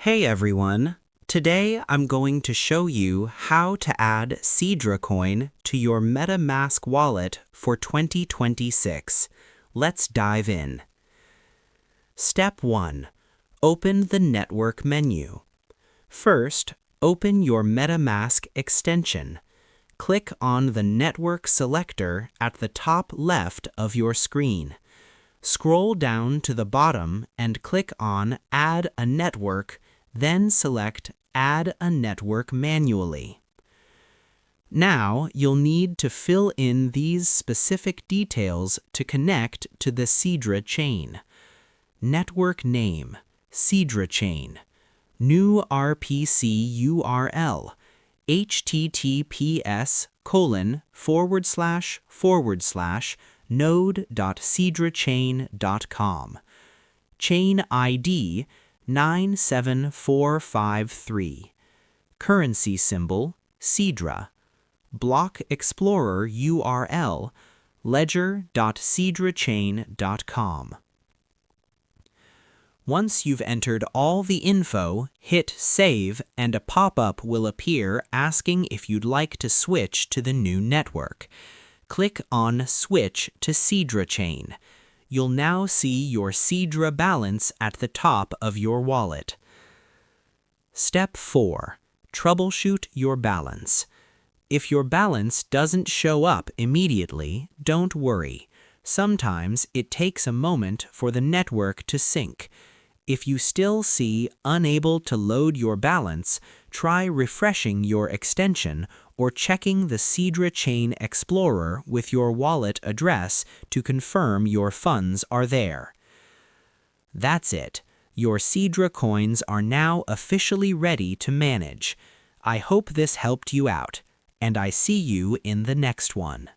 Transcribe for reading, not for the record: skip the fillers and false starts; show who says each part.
Speaker 1: Hey everyone! Today I'm going to show you how to add Sidra coin to your MetaMask wallet for 2026. Let's dive in. Step 1. Open the network menu. First, open your MetaMask extension. Click on the network selector at the top left of your screen. Scroll down to the bottom and click on Add a Network, then select Add a Network manually. Now you'll need to fill in these specific details to connect to the Sidra chain. Network name, Sidra chain. New RPC URL, https://node.sidrachain.com. Chain ID 97453. Currency symbol Sidra. Block Explorer URL ledger.sidrachain.com. Once you've entered all the info, hit Save and a pop-up will appear asking if you'd like to switch to the new network. Click on Switch to Sidra Chain. You'll now see your Sidra balance at the top of your wallet. Step 4. Troubleshoot your balance. If your balance doesn't show up immediately, don't worry. Sometimes it takes a moment for the network to sync. If you still see unable to load your balance, try refreshing your extension or checking the Sidra Chain Explorer with your wallet address to confirm your funds are there. That's it. Your Sidra coins are now officially ready to manage. I hope this helped you out, and I see you in the next one.